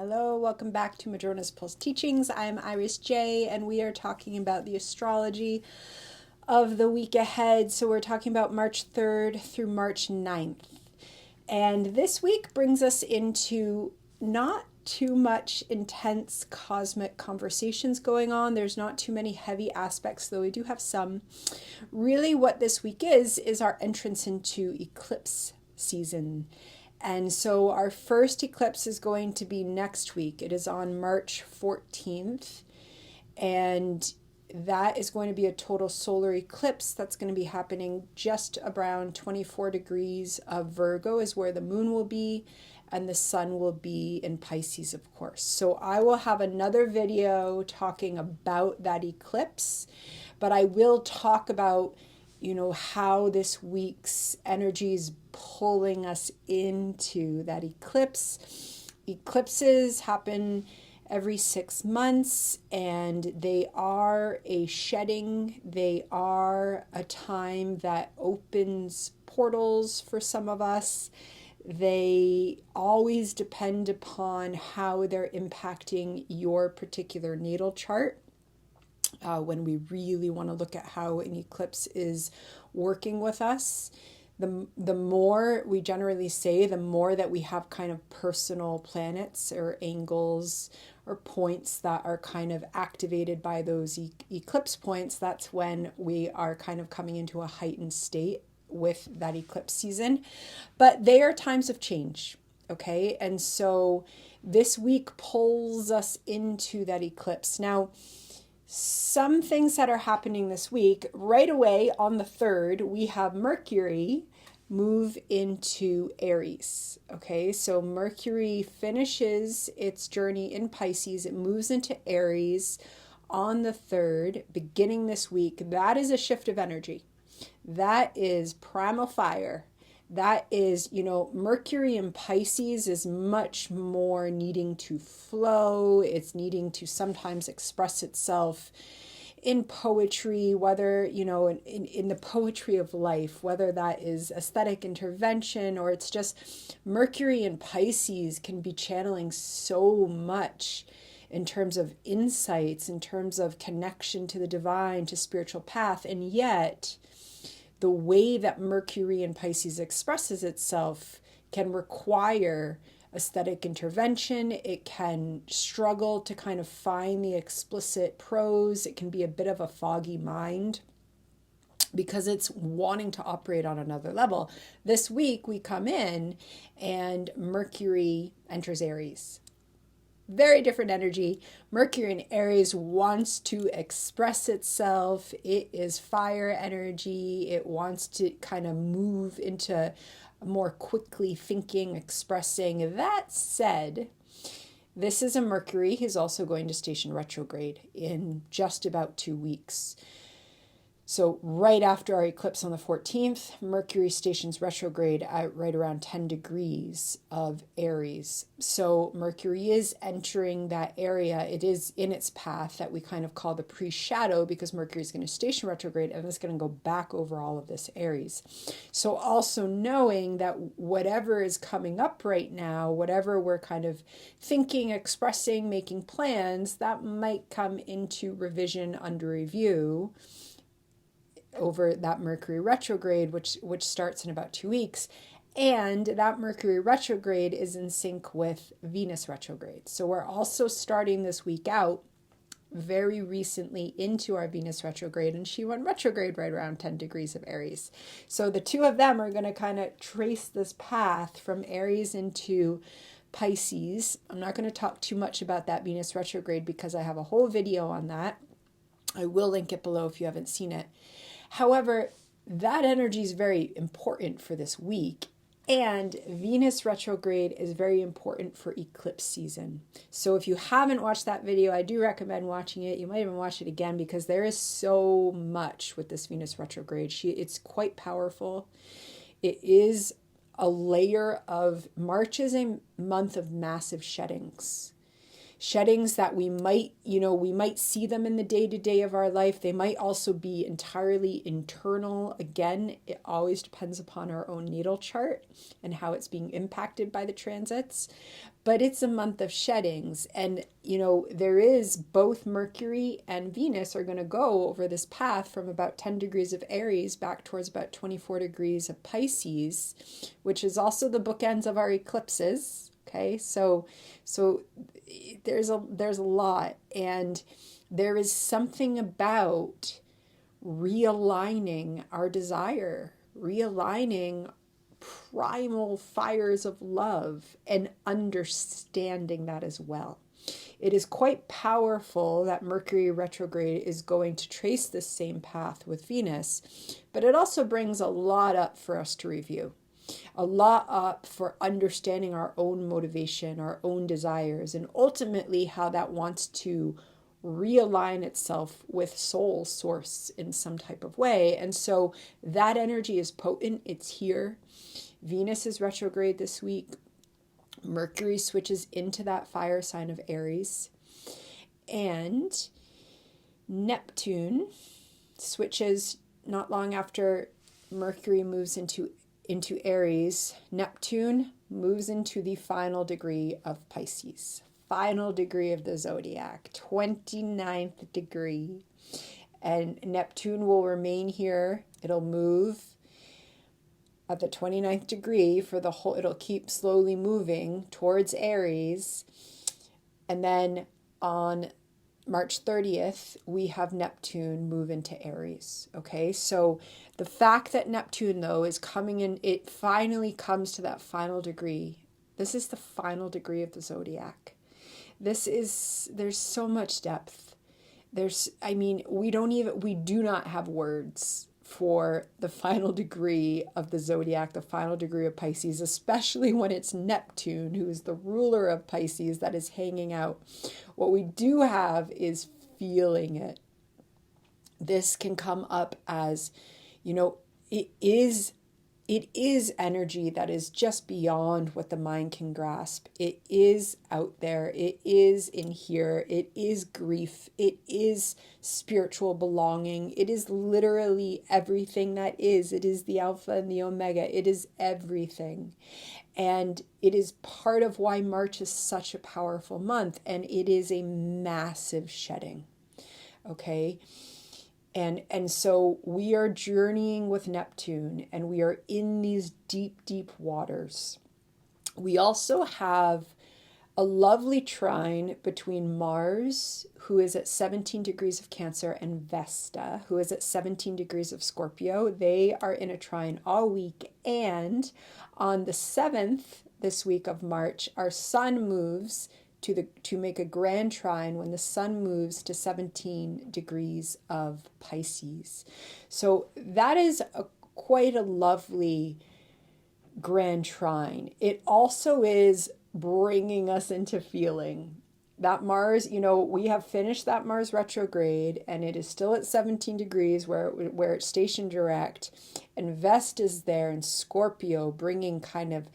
Hello, welcome back to Madrona's Pulse Teachings. I'm Iris J, and we are talking about the astrology of the week ahead. So we're talking about March 3rd through March 9th. And this week brings us into not too much intense cosmic conversations going on. There's not too many heavy aspects, though we do have some. Really what this week is our entrance into eclipse season. And so our first eclipse is going to be next week. It is on March 14th. And that is going to be a total solar eclipse that's going to be happening just around 24 degrees of Virgo is where the moon will be. And the sun will be in Pisces, of course. So I will have another video talking about that eclipse. But I will talk about how this week's energy is pulling us into that eclipse. Eclipses happen every 6 months, and they are a shedding. They are a time that opens portals for some of us. They always depend upon how they're impacting your particular natal chart. When we really want to look at how an eclipse is working with us, the more we generally say, the more that we have kind of personal planets or angles or points that are kind of activated by those eclipse points, that's when we are kind of coming into a heightened state with that eclipse season. But they are times of change, okay? And so this week pulls us into that eclipse. Now, some things that are happening this week, right away on the 3rd, we have Mercury move into Aries. Okay, so Mercury finishes its journey in Pisces. It moves into Aries on the 3rd, beginning this week. That is a shift of energy. That is primal fire. That is, Mercury in Pisces is much more needing to flow. It's needing to sometimes express itself in poetry, whether, in the poetry of life, whether that is aesthetic intervention or it's just Mercury in Pisces can be channeling so much in terms of insights, in terms of connection to the divine, to spiritual path. And yet, the way that Mercury in Pisces expresses itself can require aesthetic intervention. It can struggle to kind of find the explicit prose. It can be a bit of a foggy mind because it's wanting to operate on another level. This week we come in and Mercury enters Aries. Very different energy. Mercury in Aries wants to express itself. It is fire energy. It wants to kind of move into more quickly thinking, expressing. That said, this is a Mercury who's also going to station retrograde in just about 2 weeks. So right after our eclipse on the 14th, Mercury stations retrograde at right around 10 degrees of Aries. So Mercury is entering that area. It is in its path that we kind of call the pre-shadow because Mercury is going to station retrograde and it's going to go back over all of this Aries. So also knowing that whatever is coming up right now, whatever we're kind of thinking, expressing, making plans, that might come into revision under review over that Mercury retrograde, which starts in about 2 weeks. And that Mercury retrograde is in sync with Venus retrograde. So we're also starting this week out very recently into our Venus retrograde, and she went retrograde right around 10 degrees of Aries. So the two of them are going to kind of trace this path from Aries into Pisces. I'm not going to talk too much about that Venus retrograde because I have a whole video on that. I will link it below if you haven't seen it. However, that energy is very important for this week, and Venus retrograde is very important for eclipse season. So if you haven't watched that video, I do recommend watching it. You might even watch it again because there is so much with this Venus retrograde. It's quite powerful. It is a layer of, March is a month of massive sheddings. sheddings that we might see them in the day-to-day of our life. They might also be entirely internal. Again, it always depends upon our own natal chart and how it's being impacted by the transits. But it's a month of sheddings. And, there is both Mercury and Venus are going to go over this path from about 10 degrees of Aries back towards about 24 degrees of Pisces, which is also the bookends of our eclipses. Okay, so there's a lot, and there is something about realigning our desire, realigning primal fires of love, and understanding that as well. It is quite powerful that Mercury retrograde is going to trace this same path with Venus, but it also brings a lot up for us to review. A lot up for understanding our own motivation, our own desires, and ultimately how that wants to realign itself with soul source in some type of way. And so that energy is potent. It's here. Venus is retrograde this week. Mercury switches into that fire sign of Aries. And Neptune switches not long after Mercury moves into Aries. Neptune moves into the final degree of Pisces. Final degree of the zodiac, 29th degree. And Neptune will remain here. It'll move at the 29th degree for the whole, it'll keep slowly moving towards Aries. And then on March 30th, we have Neptune move into Aries. Okay, so the fact that Neptune, though, is coming in, it finally comes to that final degree. This is the final degree of the zodiac. There's so much depth. We do not have words for the final degree of the zodiac, the final degree of Pisces, especially when it's Neptune, who is the ruler of Pisces, that is hanging out. What we do have is feeling it. This can come up as, it is energy that is just beyond what the mind can grasp. It is out there. It is in here. It is grief. It is spiritual belonging. It is literally everything that is. It is the Alpha and the Omega. It is everything. And it is part of why March is such a powerful month. And it is a massive shedding. Okay? And so we are journeying with Neptune, and we are in these deep, deep waters. We also have a lovely trine between Mars, who is at 17 degrees of Cancer, and Vesta, who is at 17 degrees of Scorpio. They are in a trine all week. And on the 7th, this week of March, our sun moves to make a grand trine when the sun moves to 17 degrees of Pisces. So that is quite a lovely grand trine. It also is bringing us into feeling. That Mars, we have finished that Mars retrograde, and it is still at 17 degrees where it's stationed direct. And Vesta is there in Scorpio, bringing kind of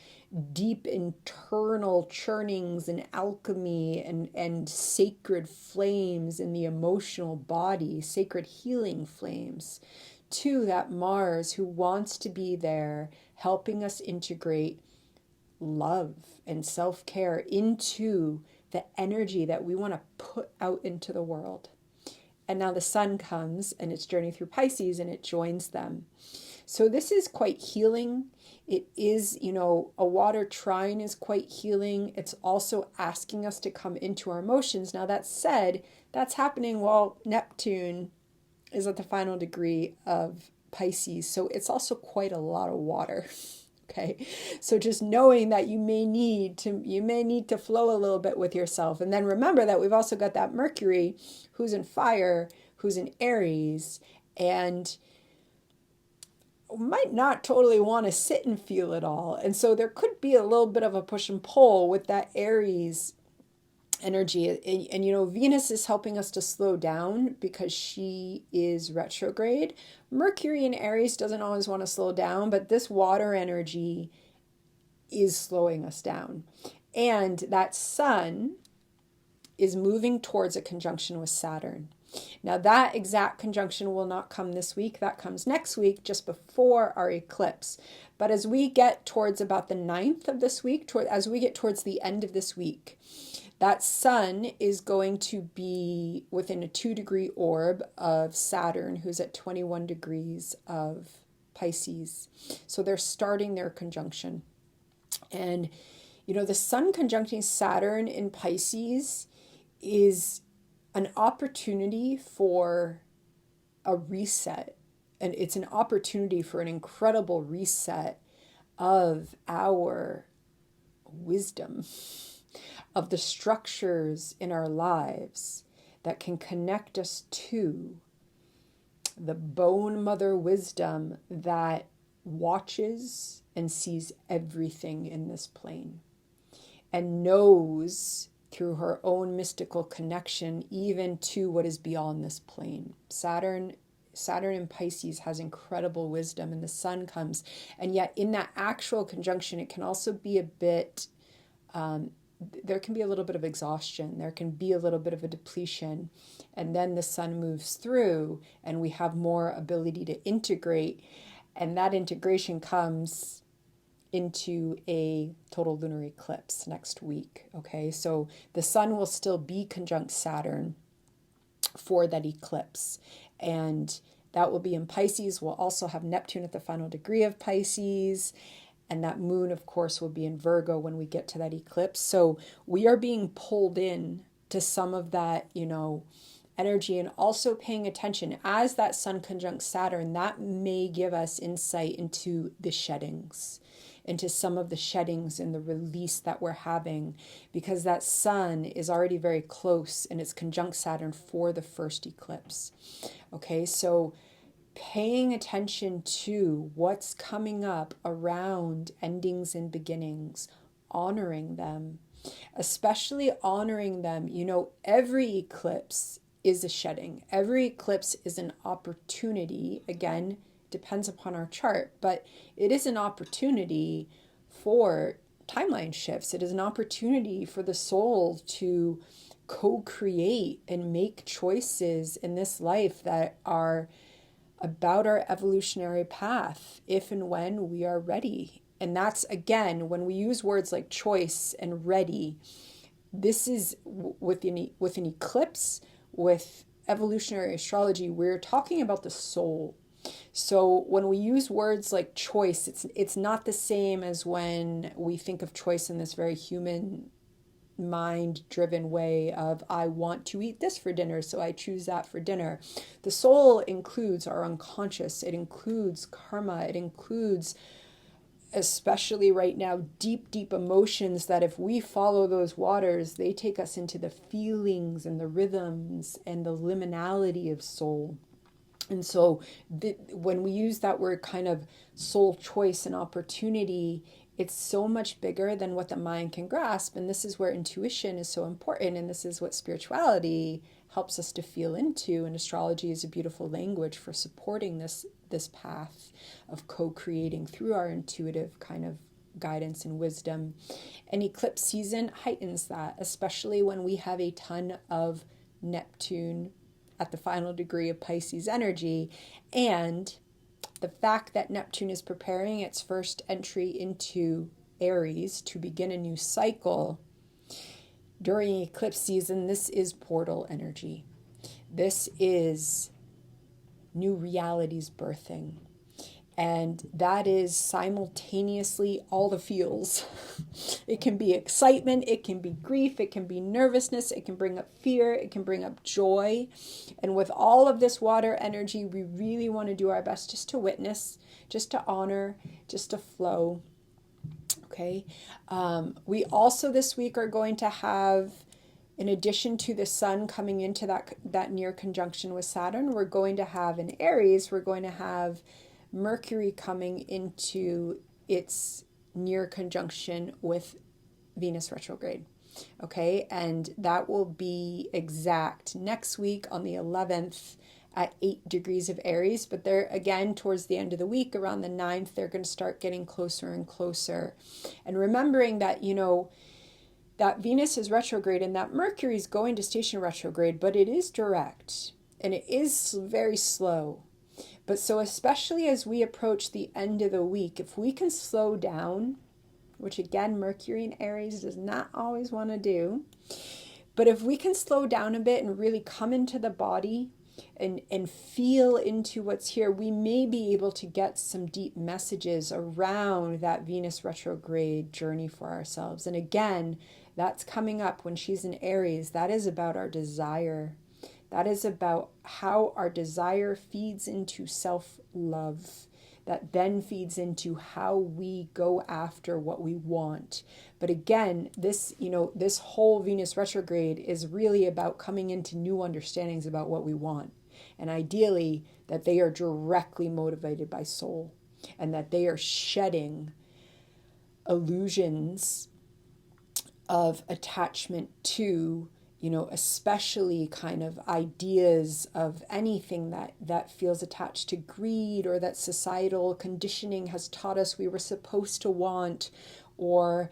deep internal churnings and alchemy and sacred flames in the emotional body, sacred healing flames to that Mars, who wants to be there, helping us integrate love and self-care into the energy that we want to put out into the world. And now the sun comes and its journey through Pisces, and it joins them. So this is quite healing. It is, a water trine is quite healing. It's also asking us to come into our emotions. Now that said, that's happening while Neptune is at the final degree of Pisces. So it's also quite a lot of water. Okay, so just knowing that you may need to flow a little bit with yourself. And then remember that we've also got that Mercury, who's in fire, who's in Aries, and might not totally want to sit and feel it all. And so there could be a little bit of a push and pull with that Aries energy. And Venus is helping us to slow down because she is retrograde. Mercury in Aries doesn't always want to slow down, but this water energy is slowing us down. And that sun is moving towards a conjunction with Saturn. Now, that exact conjunction will not come this week. That comes next week, just before our eclipse. But as we get towards about the 9th of this week, as we get towards the end of this week, that sun is going to be within a 2-degree orb of Saturn, who's at 21 degrees of Pisces. So they're starting their conjunction. And, the sun conjuncting Saturn in Pisces is an opportunity for a reset. And it's an opportunity for an incredible reset of our wisdom, of the structures in our lives that can connect us to the bone mother wisdom that watches and sees everything in this plane and knows through her own mystical connection even to what is beyond this plane. Saturn in Pisces has incredible wisdom, and the sun comes, and yet in that actual conjunction it can also be a bit there can be a little bit of exhaustion, there can be a little bit of a depletion, and then the sun moves through and we have more ability to integrate, and that integration comes into a total lunar eclipse next week. Okay, so the sun will still be conjunct Saturn for that eclipse, and that will be in Pisces. We'll also have Neptune at the final degree of Pisces, and that moon, of course, will be in Virgo when we get to that eclipse. So we are being pulled in to some of that, energy, and also paying attention as that sun conjunct Saturn. That may give us insight into the sheddings, into some of the sheddings and the release that we're having, because that sun is already very close and it's conjunct Saturn for the first eclipse. Okay, so paying attention to what's coming up around endings and beginnings, honoring them, especially honoring them. Every eclipse is a shedding. Every eclipse is an opportunity. Again, depends upon our chart, but it is an opportunity for timeline shifts. It is an opportunity for the soul to co-create and make choices in this life that are about our evolutionary path, if and when we are ready. And that's, again, when we use words like choice and ready, this is with an eclipse, with evolutionary astrology, we're talking about the soul. So when we use words like choice, it's not the same as when we think of choice in this very human mind-driven way of, I want to eat this for dinner, so I choose that for dinner. The soul includes our unconscious. It includes karma. It includes, especially right now, deep, deep emotions that if we follow those waters, they take us into the feelings and the rhythms and the liminality of soul. And so when we use that word kind of soul choice and opportunity, it's so much bigger than what the mind can grasp. And this is where intuition is so important. And this is what spirituality helps us to feel into. And astrology is a beautiful language for supporting this path of co-creating through our intuitive kind of guidance and wisdom. And eclipse season heightens that, especially when we have a ton of Neptune at the final degree of Pisces energy, and the fact that Neptune is preparing its first entry into Aries to begin a new cycle during eclipse season. This is portal energy. This is new realities birthing. And that is simultaneously all the feels. It can be excitement, it can be grief, it can be nervousness, it can bring up fear, it can bring up joy. And with all of this water energy, we really want to do our best just to witness, just to honor, just to flow. Okay. We also this week are going to have, in addition to the sun coming into that near conjunction with Saturn, we're going to have in Aries, we're going to have Mercury coming into its near conjunction with Venus retrograde. Okay, and that will be exact next week on the 11th at 8 degrees of Aries. But they're, again, towards the end of the week, around the 9th, they're going to start getting closer and closer. And remembering that, that Venus is retrograde and that Mercury is going to station retrograde, but it is direct and it is very slow. But so especially as we approach the end of the week, if we can slow down, which again, Mercury in Aries does not always want to do, but if we can slow down a bit and really come into the body and feel into what's here, we may be able to get some deep messages around that Venus retrograde journey for ourselves. And again, that's coming up when she's in Aries. That is about our desire. That is about how our desire feeds into self-love. That then feeds into how we go after what we want. But again, this whole Venus retrograde is really about coming into new understandings about what we want. And ideally, that they are directly motivated by soul and that they are shedding illusions of attachment to, especially kind of ideas of anything that feels attached to greed, or that societal conditioning has taught us we were supposed to want, or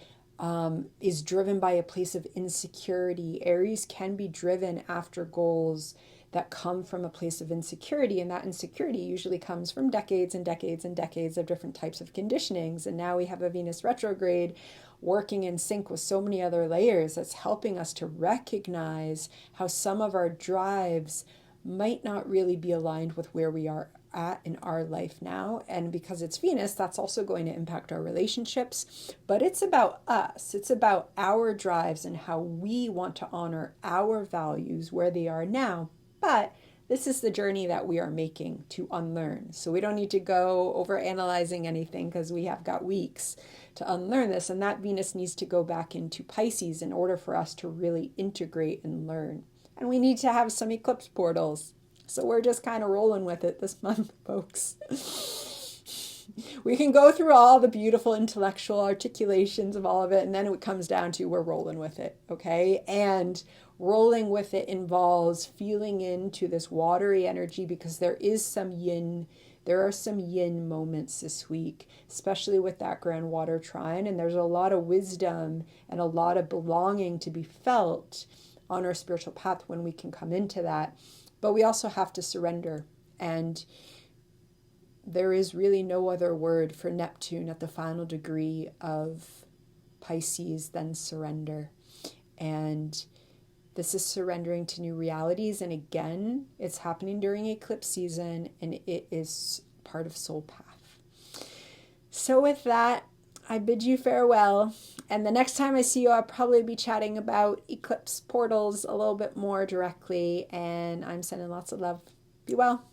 is driven by a place of insecurity. Aries can be driven after goals that come from a place of insecurity, and that insecurity usually comes from decades and decades and decades of different types of conditionings. And now we have a Venus retrograde working in sync with so many other layers that's helping us to recognize how some of our drives might not really be aligned with where we are at in our life now. And because it's Venus, that's also going to impact our relationships. But it's about us. It's about our drives and how we want to honor our values where they are now. But this is the journey that we are making to unlearn. So we don't need to go over analyzing anything because we have got weeks to unlearn this. And that Venus needs to go back into Pisces in order for us to really integrate and learn. And we need to have some eclipse portals. So we're just kind of rolling with it this month, folks. We can go through all the beautiful intellectual articulations of all of it, and then it comes down to we're rolling with it, okay? And rolling with it involves feeling into this watery energy, because there is some yin. There are some yin moments this week, especially with that grand water trine, and there's a lot of wisdom and a lot of belonging to be felt on our spiritual path when we can come into that. But we also have to surrender, and there is really no other word for Neptune at the final degree of Pisces than surrender. And this is surrendering to new realities. And again, it's happening during eclipse season, and it is part of soul path. So with that, I bid you farewell. And the next time I see you, I'll probably be chatting about eclipse portals a little bit more directly. And I'm sending lots of love. Be well.